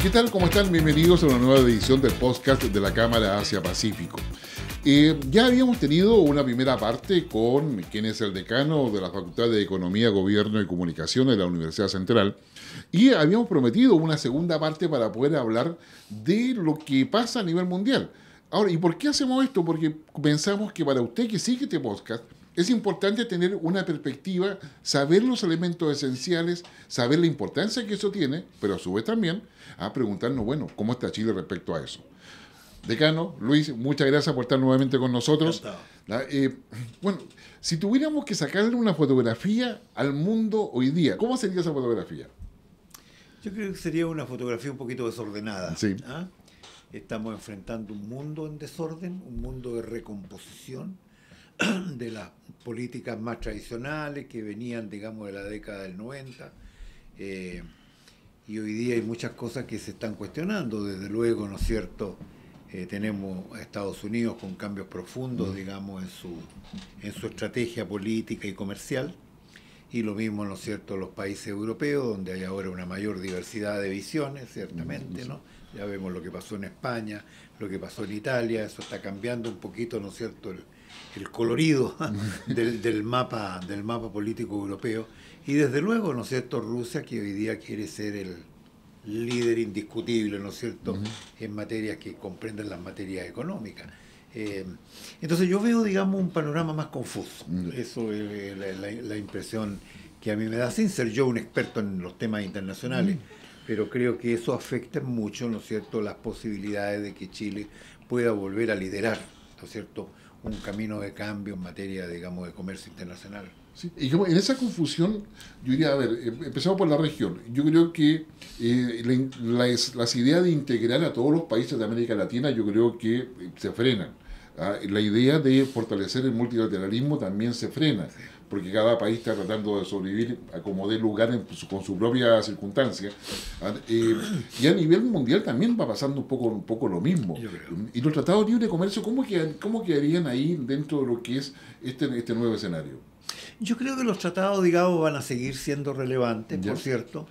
¿Qué tal? ¿Cómo están? Bienvenidos a una nueva edición del podcast de la Cámara Asia-Pacífico. Ya habíamos tenido una primera parte con quien es el decano de la Facultad de Economía, Gobierno y Comunicación de la Universidad Central, y habíamos prometido una segunda parte para poder hablar de lo que pasa a nivel mundial. Ahora, ¿y por qué hacemos esto? Porque pensamos que para usted que sigue este podcast, es importante tener una perspectiva, saber los elementos esenciales, saber la importancia que eso tiene, pero a su vez también a preguntarnos, bueno, ¿cómo está Chile respecto a eso? Decano, Luis, muchas gracias por estar nuevamente con nosotros. Bueno, si tuviéramos que sacarle una fotografía al mundo hoy día, ¿cómo sería esa fotografía? Yo creo que sería una fotografía un poquito desordenada. Sí. ¿Ah? Estamos enfrentando un mundo en desorden, un mundo de recomposición de las políticas más tradicionales que venían, digamos, de la década del 90. Y hoy día hay muchas cosas que se están cuestionando. Desde luego, ¿no es cierto? Tenemos a Estados Unidos con cambios profundos, digamos, en su estrategia política y comercial. Y lo mismo, ¿no es cierto?, los países europeos, donde hay ahora una mayor diversidad de visiones, ciertamente, ¿no? Ya vemos lo que pasó en España, lo que pasó en Italia, eso está cambiando un poquito, ¿no es cierto?, el colorido del mapa político europeo. Y desde luego, ¿no es cierto?, Rusia, que hoy día quiere ser el líder indiscutible, ¿no es cierto?, en materias que comprenden las materias económicas. Entonces yo veo, digamos, un panorama más confuso. Eso es la impresión que a mí me da, sin ser yo un experto en los temas internacionales, pero creo que eso afecta mucho, ¿no es cierto?, las posibilidades de que Chile pueda volver a liderar, ¿no es cierto?, un camino de cambio en materia, digamos, de comercio internacional. Sí, y en esa confusión, yo diría, a ver, empezamos por la región. Yo creo que las ideas de integrar a todos los países de América Latina, yo creo que se frenan. La idea de fortalecer el multilateralismo también se frena, porque cada país está tratando de sobrevivir a como dé lugar con su propia circunstancia. Y a nivel mundial también va pasando un poco lo mismo. Y los tratados de libre comercio, ¿cómo quedarían ahí dentro de lo que es este nuevo escenario? Yo creo que los tratados, digamos, van a seguir siendo relevantes, ¿Ya? por cierto,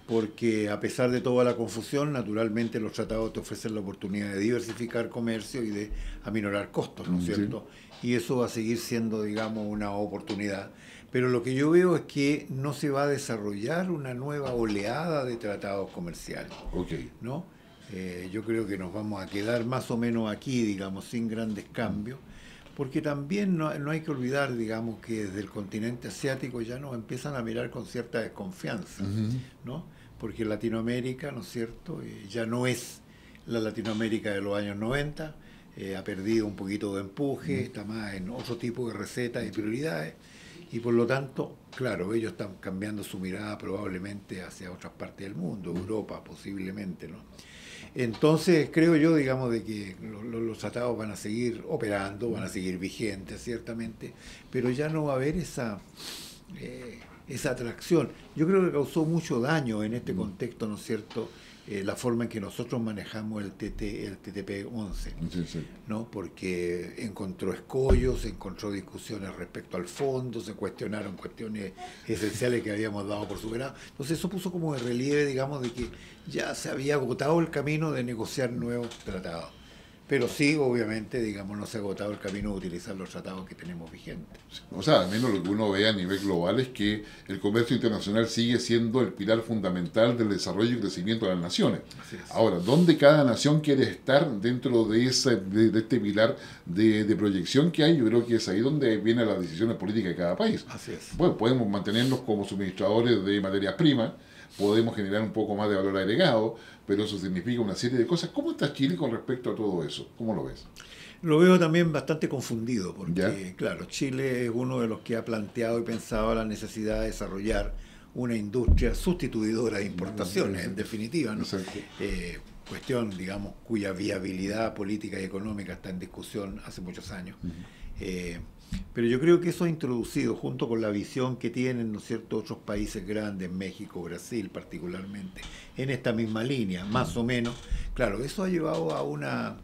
porque a pesar de toda la confusión, naturalmente los tratados te ofrecen la oportunidad de diversificar comercio y de aminorar costos, ¿no es cierto? Y eso va a seguir siendo, digamos, una oportunidad. Pero lo que yo veo es que no se va a desarrollar una nueva oleada de tratados comerciales, ¿no? Yo creo que nos vamos a quedar más o menos aquí, digamos, sin grandes cambios, porque también no hay que olvidar, digamos, que desde el continente asiático ya nos empiezan a mirar con cierta desconfianza, ¿no? Porque Latinoamérica, ¿no es cierto?, ya no es la Latinoamérica de los años 90, ha perdido un poquito de empuje, está más en otro tipo de recetas y prioridades, y por lo tanto, claro, ellos están cambiando su mirada probablemente hacia otras partes del mundo, Europa posiblemente, ¿no? Entonces creo yo, digamos, de que los tratados van a seguir operando, van a seguir vigentes ciertamente, pero ya no va a haber esa atracción. Yo creo que causó mucho daño en este contexto, ¿no es cierto?, la forma en que nosotros manejamos el TTP-11, ¿no? Porque encontró escollos, encontró discusiones respecto al fondo, se cuestionaron cuestiones esenciales que habíamos dado por superado. Entonces eso puso como de relieve, digamos, de que ya se había agotado el camino de negociar nuevos tratados. Pero sí, obviamente, digamos, no se ha agotado el camino de utilizar los tratados que tenemos vigentes. O sea, al menos lo que uno ve a nivel global es que el comercio internacional sigue siendo el pilar fundamental del desarrollo y crecimiento de las naciones. Ahora, ¿dónde cada nación quiere estar dentro de este pilar de proyección que hay? Yo creo que es ahí donde vienen las decisiones políticas de cada país. Así es. Bueno, podemos mantenernos como suministradores de materias primas, podemos generar un poco más de valor agregado, pero eso significa una serie de cosas. ¿Cómo está Chile con respecto a todo eso? ¿Cómo lo ves? Lo veo también bastante confundido, porque, ¿Ya? claro, Chile es uno de los que ha planteado y pensado la necesidad de desarrollar una industria sustituidora de importaciones, en definitiva, ¿no? Cuestión, digamos, cuya viabilidad política y económica está en discusión hace muchos años. Pero yo creo que eso ha introducido, junto con la visión que tienen, ¿no es cierto?, otros países grandes, México, Brasil particularmente, en esta misma línea, más o menos. Claro, eso ha llevado a una,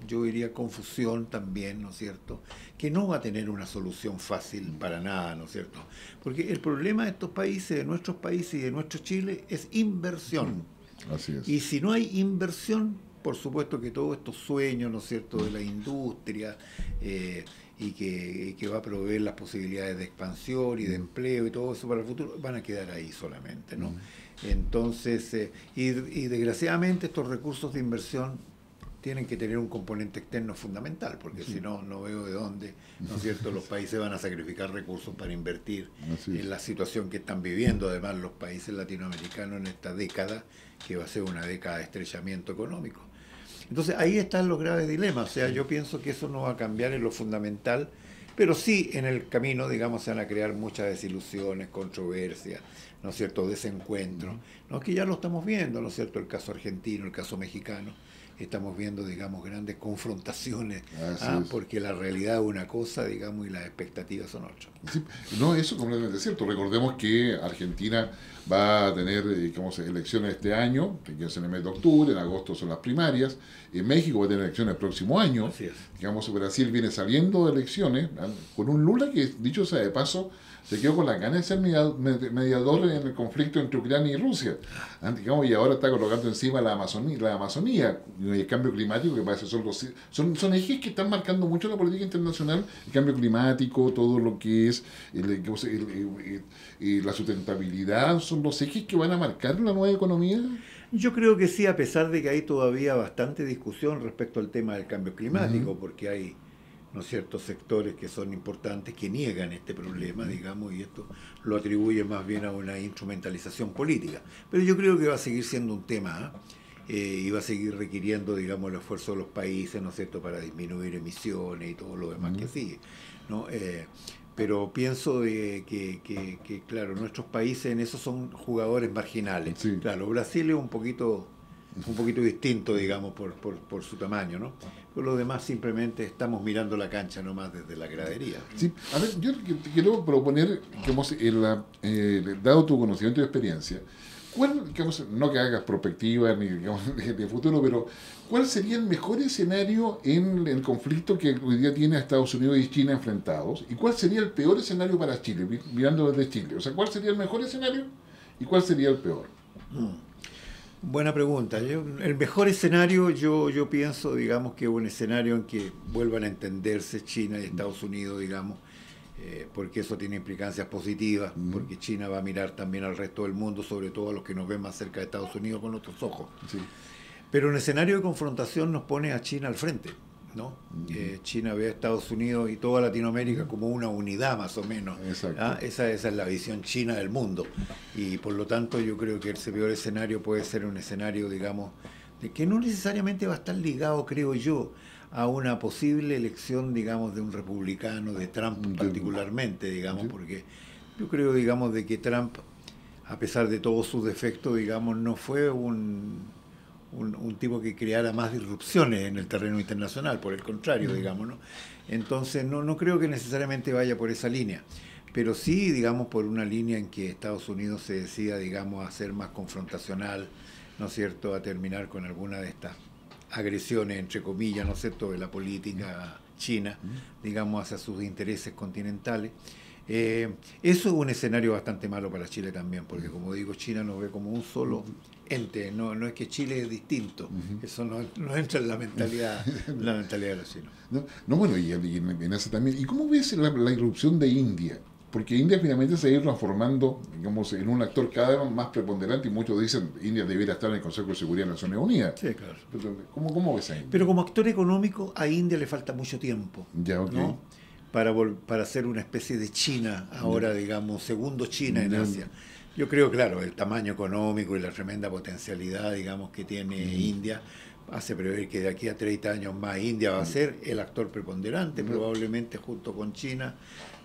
yo diría, confusión también, ¿no es cierto?, que no va a tener una solución fácil para nada, ¿no es cierto? Porque el problema de estos países, de nuestros países y de nuestro Chile, es inversión. Así es. Y si no hay inversión, por supuesto que todos estos sueños, ¿no es cierto?, de la industria y que va a proveer las posibilidades de expansión y de empleo y todo eso para el futuro, van a quedar ahí solamente, ¿no? Entonces, y desgraciadamente estos recursos de inversión tienen que tener un componente externo fundamental, porque si no, no veo de dónde, ¿no es cierto?, los países van a sacrificar recursos para invertir en la situación que están viviendo, además, los países latinoamericanos en esta década, que va a ser una década de estrechamiento económico. Entonces, ahí están los graves dilemas. O sea, yo pienso que eso no va a cambiar en lo fundamental, pero sí en el camino, digamos, se van a crear muchas desilusiones, controversias, ¿no es cierto?, desencuentros, ¿no? Que ya lo estamos viendo, ¿no es cierto?, el caso argentino, el caso mexicano. Estamos viendo, digamos, grandes confrontaciones, porque la realidad es una cosa, digamos, y las expectativas son otras. Sí, no, eso es completamente cierto. Recordemos que Argentina va a tener elecciones este año, que es en el mes de octubre, en agosto son las primarias, en México va a tener elecciones el próximo año. Así es. Digamos, Brasil viene saliendo de elecciones con un Lula que, dicho sea de paso, se quedó con la gana de ser mediador en el conflicto entre Ucrania y Rusia. Digamos, y ahora está colocando encima la Amazonía y el cambio climático, que parece son ejes que están marcando mucho la política internacional, el cambio climático, todo lo que es la sustentabilidad, son los ejes que van a marcar la nueva economía. Yo creo que sí, a pesar de que hay todavía bastante discusión respecto al tema del cambio climático, porque hay, ¿no es cierto?, sectores que son importantes que niegan este problema, digamos, y esto lo atribuye más bien a una instrumentalización política. Pero yo creo que va a seguir siendo un tema, y va a seguir requiriendo, digamos, el esfuerzo de los países, ¿no es cierto?, para disminuir emisiones y todo lo demás que sigue, ¿no? Pero pienso que, claro, nuestros países en eso son jugadores marginales. Sí. Claro, Brasil es un poquito distinto, digamos, por su tamaño, ¿no? Por lo demás, simplemente estamos mirando la cancha nomás desde la gradería. Sí, a ver, yo te quiero proponer, dado tu conocimiento y experiencia, no que hagas perspectiva ni de futuro, pero ¿cuál sería el mejor escenario en el conflicto que hoy día tiene a Estados Unidos y China enfrentados? ¿Y cuál sería el peor escenario para Chile, mirando desde Chile? O sea, ¿cuál sería el mejor escenario y cuál sería el peor? Buena pregunta. El mejor escenario, yo pienso, digamos, que es un escenario en que vuelvan a entenderse China y Estados Unidos, digamos, porque eso tiene implicancias positivas, porque China va a mirar también al resto del mundo, sobre todo a los que nos ven más cerca de Estados Unidos con otros ojos. Sí. Pero un escenario de confrontación nos pone a China al frente, ¿no? China ve a Estados Unidos y toda Latinoamérica como una unidad más o menos. Esa es la visión china del mundo, y por lo tanto yo creo que ese peor escenario puede ser un escenario, digamos, de que no necesariamente va a estar ligado, creo yo, a una posible elección, digamos, de un republicano, de Trump particularmente, digamos, porque yo creo, digamos, de que Trump, a pesar de todos sus defectos, digamos, no fue un tipo que creara más disrupciones en el terreno internacional, por el contrario, digamos, ¿no? Entonces no creo que necesariamente vaya por esa línea, pero sí, digamos, por una línea en que Estados Unidos se decida, digamos, a ser más confrontacional, ¿no es cierto?, a terminar con alguna de estas agresiones, entre comillas, ¿no es cierto?, de la política china, digamos, hacia sus intereses continentales. Eso es un escenario bastante malo para Chile también, porque, como digo, China nos ve como un solo ente, no es que Chile es distinto, eso no entra en la mentalidad de los chinos. Bueno, y en eso también. ¿Y cómo ves la irrupción de India? Porque India finalmente se ha ido transformando, digamos, en un actor cada vez más preponderante, y muchos dicen que India debería estar en el Consejo de Seguridad de Naciones Unidas. Sí, claro. ¿Cómo ves a India? Pero como actor económico, a India le falta mucho tiempo, ¿no?, para ser una especie de China, ahora, digamos, segundo China en Asia. Yo creo, claro, el tamaño económico y la tremenda potencialidad, digamos, que tiene India hace prever que de aquí a 30 años más India va a ser el actor preponderante, probablemente junto con China,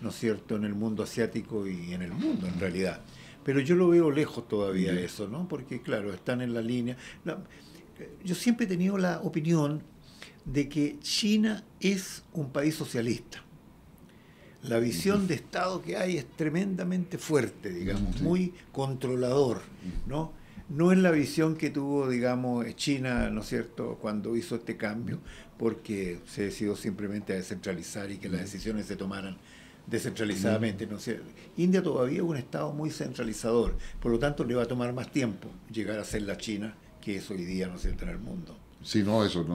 ¿no es cierto?, en el mundo asiático y en el mundo, en realidad. Pero yo lo veo lejos todavía eso, ¿no? Porque, claro, están en la línea. Yo siempre he tenido la opinión de que China es un país socialista. La visión de Estado que hay es tremendamente fuerte, digamos, muy controlador, ¿no? No es la visión que tuvo, digamos, China, ¿no es cierto?, cuando hizo este cambio, porque se decidió simplemente a descentralizar y que las decisiones se tomaran descentralizadamente, ¿no es cierto? India todavía es un Estado muy centralizador, por lo tanto le va a tomar más tiempo llegar a ser la China que es hoy día, ¿no es cierto?, en el mundo. Sí, no, eso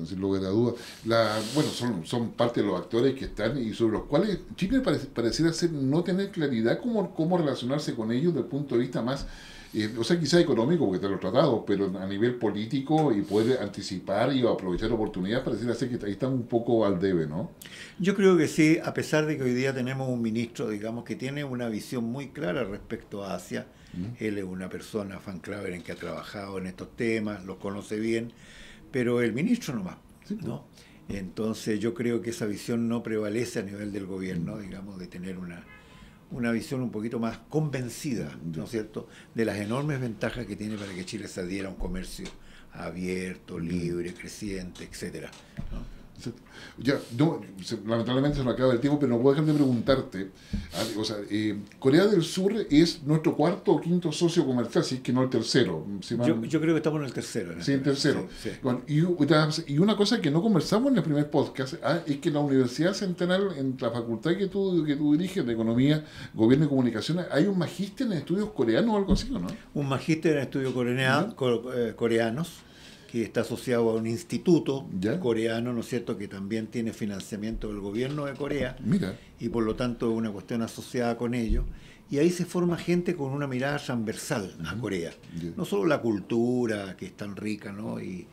sin lugar a dudas. Bueno, son parte de los actores que están y sobre los cuales Chile pareciera ser no tener claridad cómo relacionarse con ellos desde el punto de vista más, o sea, quizá económico, porque están los tratados, pero a nivel político y poder anticipar y aprovechar oportunidades, pareciera ser que ahí están un poco al debe, ¿no? Yo creo que sí, a pesar de que hoy día tenemos un ministro, digamos, que tiene una visión muy clara respecto a Asia. Él es una persona, Van Claveren, que ha trabajado en estos temas, los conoce bien, pero el ministro nomás, ¿no? Entonces yo creo que esa visión no prevalece a nivel del gobierno, digamos, de tener una visión un poquito más convencida, ¿no es cierto?, de las enormes ventajas que tiene para que Chile se adhiera a un comercio abierto, libre, creciente, etcétera, ¿no? Ya, no, lamentablemente se nos acaba el tiempo, pero no puedo dejar de preguntarte. O sea, Corea del Sur es nuestro cuarto o quinto socio comercial, si es que no el tercero. Yo creo que estamos en el tercero. Sí, el tercero. Sí. Bueno, y una cosa que no conversamos en el primer podcast es que en la Universidad Central, en la facultad que tú diriges de Economía, Gobierno y Comunicaciones, hay un magíster en estudios coreanos o algo así, ¿no? Un magíster en estudios coreanos, que está asociado a un instituto coreano, ¿no es cierto?, que también tiene financiamiento del gobierno de Corea. Mira. Y por lo tanto es una cuestión asociada con ello. Y ahí se forma gente con una mirada transversal a Corea. No solo la cultura, que es tan rica, ¿no?, y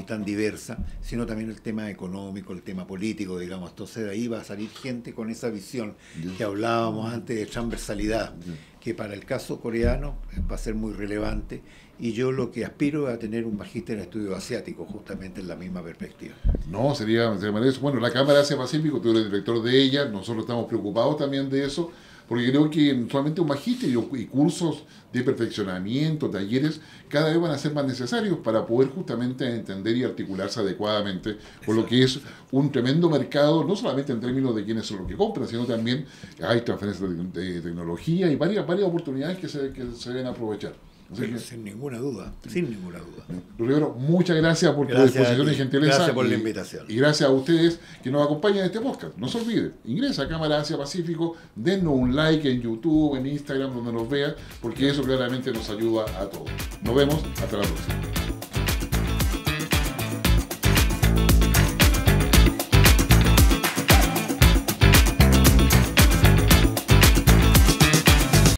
tan diversa, sino también el tema económico, el tema político, digamos. Entonces de ahí va a salir gente con esa visión que hablábamos antes de transversalidad, que para el caso coreano va a ser muy relevante. Y yo lo que aspiro es a tener un magíster en estudios asiáticos, justamente en la misma perspectiva. No, sería maravilloso. Bueno, la Cámara Asia-Pacífico, tú eres director de ella, nosotros estamos preocupados también de eso, porque creo que solamente un magíster y cursos de perfeccionamiento, talleres, cada vez van a ser más necesarios para poder justamente entender y articularse adecuadamente con lo que es un tremendo mercado, no solamente en términos de quiénes son los que compran, sino también hay transferencia de tecnología y varias oportunidades que se deben aprovechar. Sin ninguna duda, sin ninguna duda. Rivero, muchas gracias por tu disposición y gentileza. Gracias por la invitación. Y gracias a ustedes que nos acompañan en este podcast. No se olviden, ingresa a Cámara Asia Pacífico, dennos un like en YouTube, en Instagram, donde nos vean, porque eso claramente nos ayuda a todos. Nos vemos, hasta la próxima.